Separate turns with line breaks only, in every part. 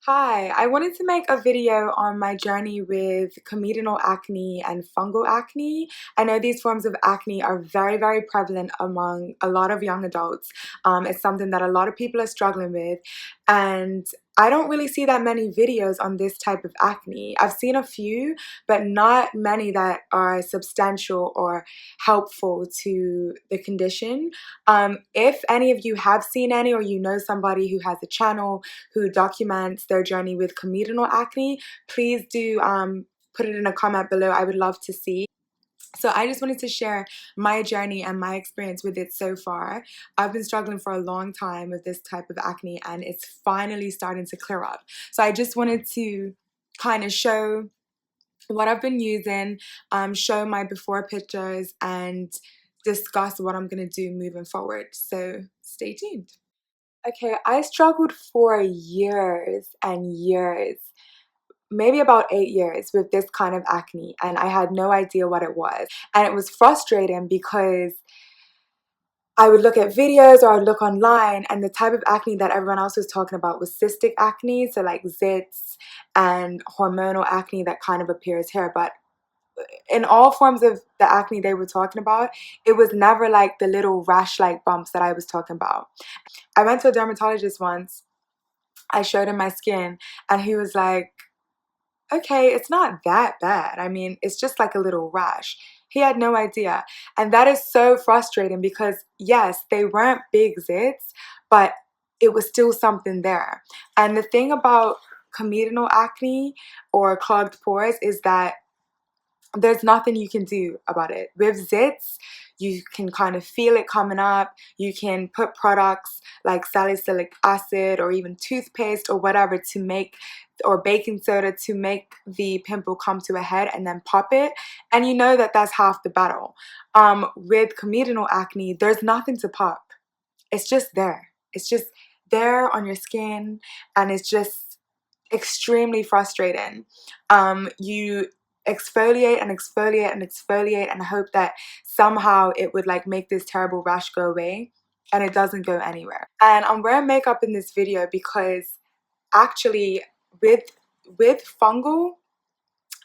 Hi, I wanted to make a video on my journey with comedonal acne and fungal acne. I know these forms of acne are very prevalent among a lot of young adults. It's something that a lot of people are struggling with, and I don't really see that many videos on this type of acne. I've seen a few, but not many that are substantial or helpful to the condition. If any of you have seen any, or you know somebody who has a channel who documents their journey with comedonal acne, please do put it in a comment below. I would love to see. So I just wanted to share my journey and my experience with it so far. I've been struggling for a long time with this type of acne, and it's finally starting to clear up. So I just wanted to kind of show what I've been using, show my before pictures, and discuss what I'm going to do moving forward. So stay tuned. Okay, I struggled for years and years, maybe about 8 years, with this kind of acne, and I had no idea what it was. And it was frustrating because I would look at videos or I'd look online, and the type of acne that everyone else was talking about was cystic acne, so like zits and hormonal acne that kind of appears here. But in all forms of the acne they were talking about, it was never like the little rash-like bumps that I was talking about. I went to a dermatologist once. I showed him my skin, and he was like, okay, it's not that bad. I mean, it's just like a little rash. He had no idea. And that is so frustrating because, yes, they weren't big zits, but it was still something there. And the thing about comedonal acne or clogged pores is that there's nothing you can do about it. With zits, you can kind of feel it coming up. You can put products like salicylic acid or even toothpaste or whatever to make, or baking soda to make the pimple come to a head and then pop it. And you know that that's half the battle. With comedonal acne, there's nothing to pop. It's just there. It's just there on your skin, and it's just extremely frustrating. You exfoliate and exfoliate and exfoliate and hope that somehow it would like make this terrible rash go away, and it doesn't go anywhere. And I'm wearing makeup in this video because actually with fungal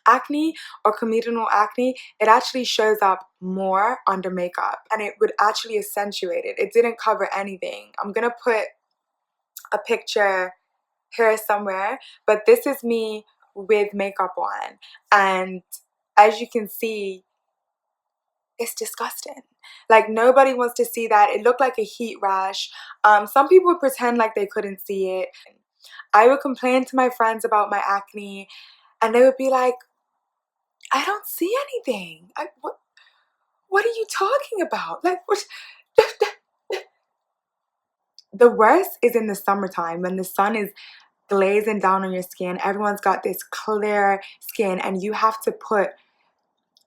acne or comedonal acne, it actually shows up more under makeup, and it would actually accentuate it. It didn't cover anything. I'm gonna put a picture here somewhere, but this is me with makeup on, and as you can see, it's disgusting. Like, nobody wants to see that. It looked like a heat rash. Some people would pretend like they couldn't see it. I would complain to my friends about my acne, and they would be like, I don't see anything. What are you talking about? Like, what? The worst is in the summertime when the sun is glazing down on your skin. Everyone's got this clear skin, and you have to put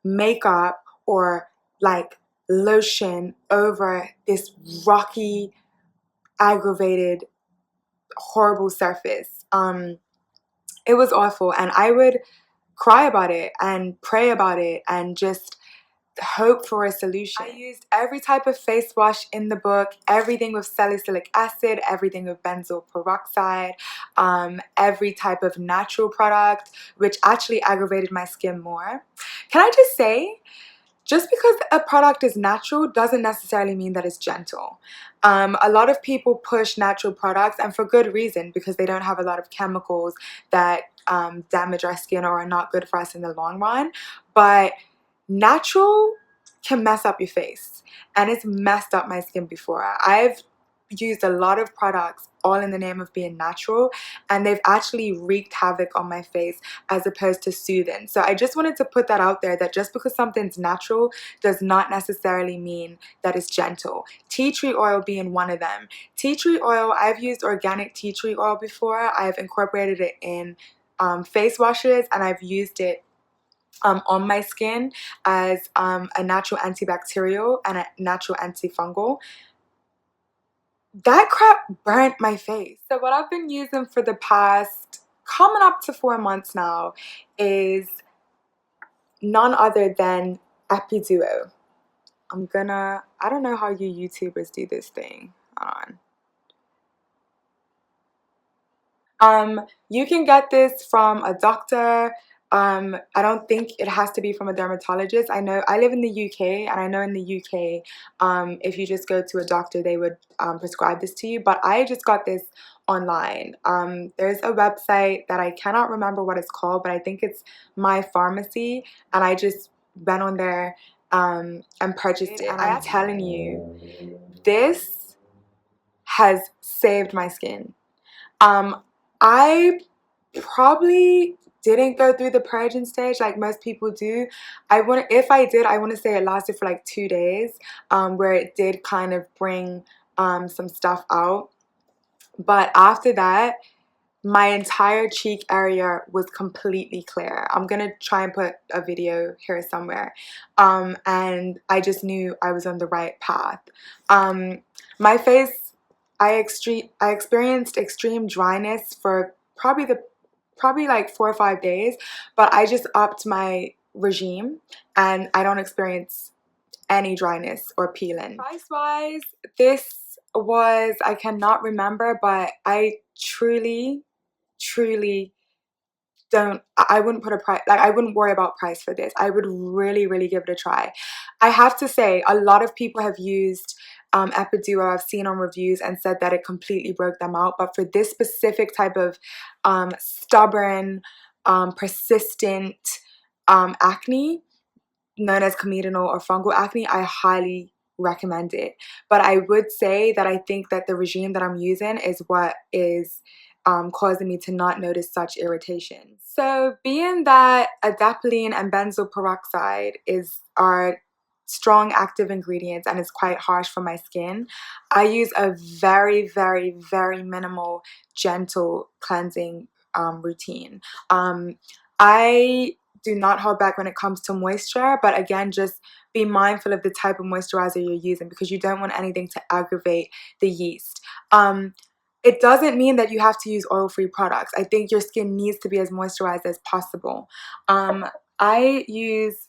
makeup or like lotion over this rocky, aggravated, horrible surface. It was awful, and I would cry about it and pray about it and just hope for a solution. I used every type of face wash in the book, everything with salicylic acid, everything with benzoyl peroxide, every type of natural product, which actually aggravated my skin more. Can I just say, just because a product is natural doesn't necessarily mean that it's gentle. A lot of people push natural products, and for good reason, because they don't have a lot of chemicals that damage our skin or are not good for us in the long run. But natural can mess up your face, and it's messed up my skin before. I've used a lot of products all in the name of being natural, and they've actually wreaked havoc on my face as opposed to soothing. So I just wanted to put that out there, that just because something's natural does not necessarily mean that it's gentle. Tea tree oil being one of them. Tea tree oil, I've used organic tea tree oil before. I've incorporated it in face washes, and I've used it on my skin as a natural antibacterial and a natural antifungal. That crap burnt my face. So what I've been using for the past coming up to 4 months now is none other than Epiduo. I don't know how you YouTubers do this thing. Hold on. You can get this from a doctor. I don't think it has to be from a dermatologist. I know I live in the UK, and I know in the UK, if you just go to a doctor, they would prescribe this to you. But I just got this online. There's a website that I cannot remember what it's called, but I think it's My Pharmacy, and I just went on there and purchased it. And I'm telling you, this has saved my skin. I probably didn't go through the purging stage like most people do. If I did, I want to say it lasted for like 2 days, where it did kind of bring some stuff out. But after that, my entire cheek area was completely clear. I'm gonna try and put a video here somewhere. And I just knew I was on the right path. My face, I experienced extreme dryness for probably like 4 or 5 days, but I just upped my regime and I don't experience any dryness or peeling. Price wise, this was, I cannot remember, but I truly don't, I wouldn't put a price, like I wouldn't worry about price for this. I would really give it a try. I have to say, a lot of people have used Epiduo, I've seen on reviews, and said that it completely broke them out. But for this specific type of stubborn, persistent acne, known as comedonal or fungal acne, I highly recommend it. But I would say that I think that the regime that I'm using is what is causing me to not notice such irritation. So being that adapalene and benzoyl peroxide are strong active ingredients and it's quite harsh for my skin, I use a very minimal, gentle cleansing routine. I do not hold back when it comes to moisture, but again, just be mindful of the type of moisturizer you're using because you don't want anything to aggravate the yeast. It doesn't mean that you have to use oil-free products. I think your skin needs to be as moisturized as possible. I use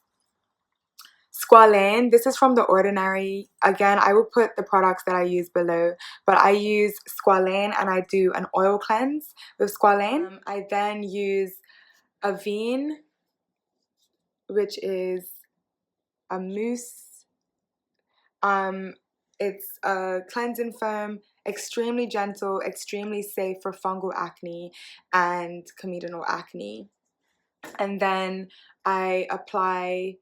Squalane. This is from The Ordinary. Again, I will put the products that I use below, but I use Squalane and I do an oil cleanse with Squalane. I then use Avene, which is a mousse. It's a cleansing foam, extremely gentle, extremely safe for fungal acne and comedonal acne. And then I apply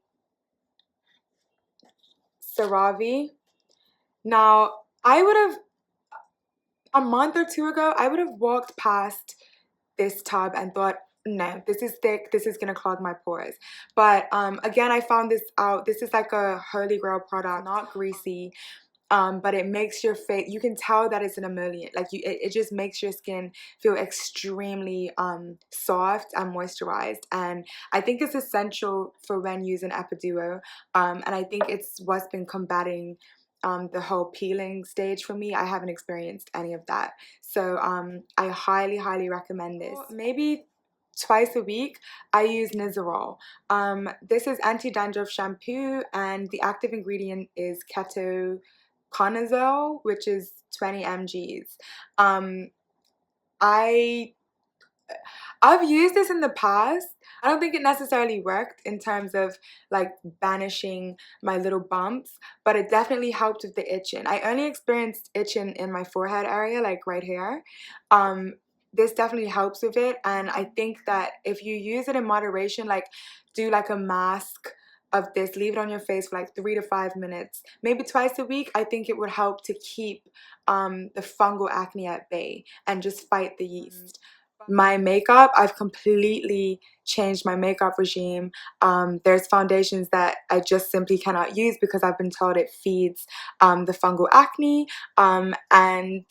Cerave. Now, I would have, a month or two ago, I would have walked past this tub and thought, no, this is thick, this is gonna clog my pores. But again, I found this out. This is like a holy grail product, not greasy, but it makes your face, you can tell that it's an emollient. Like it just makes your skin feel extremely soft and moisturized, and I think it's essential for when using Epiduo, and I think it's what's been combating the whole peeling stage for me. I haven't experienced any of that, so I highly recommend this. Maybe twice a week I use Nizoral. This is anti-dandruff shampoo, and the active ingredient is ketoconazole, which is 20 mgs. I've used this in the past. I don't think it necessarily worked in terms of like banishing my little bumps, but it definitely helped with the itching. I only experienced itching in my forehead area, like right here. This definitely helps with it, and I think that if you use it in moderation, like do like a mask of this, leave it on your face for like 3 to 5 minutes, maybe twice a week, I think it would help to keep the fungal acne at bay and just fight the yeast. My makeup, I've completely changed my makeup regime. There's foundations that I just simply cannot use because I've been told it feeds the fungal acne, and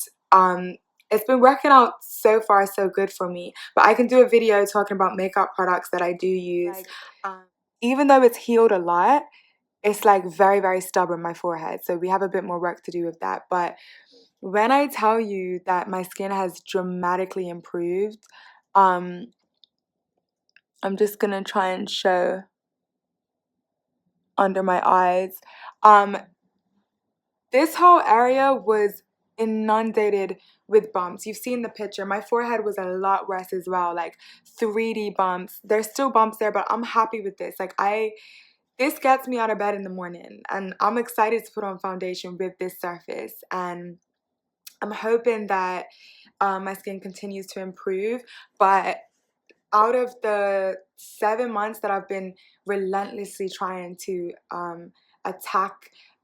it's been working out so far so good for me. But I can do a video talking about makeup products that I do use. Even though it's healed a lot, it's like very stubborn, my forehead, so we have a bit more work to do with that. But when I tell you that my skin has dramatically improved, I'm just gonna try and show under my eyes. This whole area was inundated with bumps. You've seen the picture. My forehead was a lot worse as well, like 3D bumps. There's still bumps there, but I'm happy with this. Like this gets me out of bed in the morning, and I'm excited to put on foundation with this surface, and I'm hoping that my skin continues to improve. But out of the 7 months that I've been relentlessly trying to attack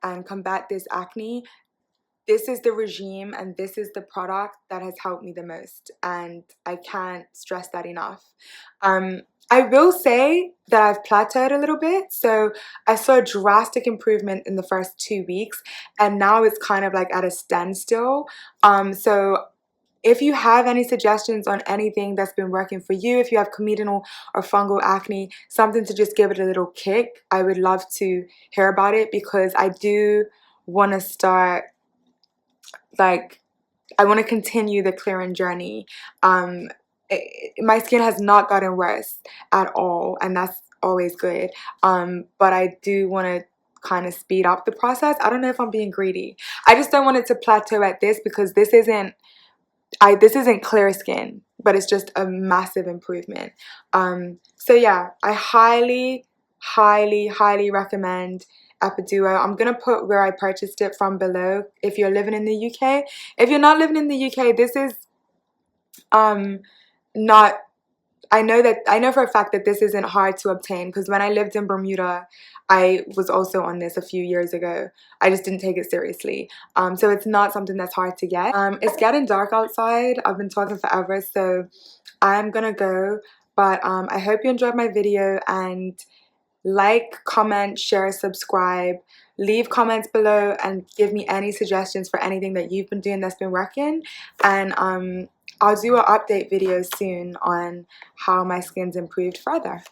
and combat this acne, this is the regime and this is the product that has helped me the most, and I can't stress that enough. I will say that I've plateaued a little bit, so I saw a drastic improvement in the first 2 weeks, and now it's kind of like at a standstill. So if you have any suggestions on anything that's been working for you, if you have comedonal or fungal acne, something to just give it a little kick, I would love to hear about it, because I do want to start, like, I want to continue the clearing journey. My skin has not gotten worse at all, and that's always good. But I do want to kind of speed up the process. I don't know if I'm being greedy. I just don't want it to plateau at this, because this isn't clear skin, but it's just a massive improvement. So yeah, I highly, highly, highly recommend Epiduo. I'm gonna put where I purchased it from below if you're living in the UK. If you're not living in the UK, this is not, I know for a fact that this isn't hard to obtain, because when I lived in Bermuda, I was also on this a few years ago. I just didn't take it seriously. So it's not something that's hard to get. It's getting dark outside. I've been talking forever, so I'm gonna go. But I hope you enjoyed my video, and like, comment, share, subscribe. Leave comments below and give me any suggestions for anything that you've been doing that's been working. And I'll do an update video soon on how my skin's improved further.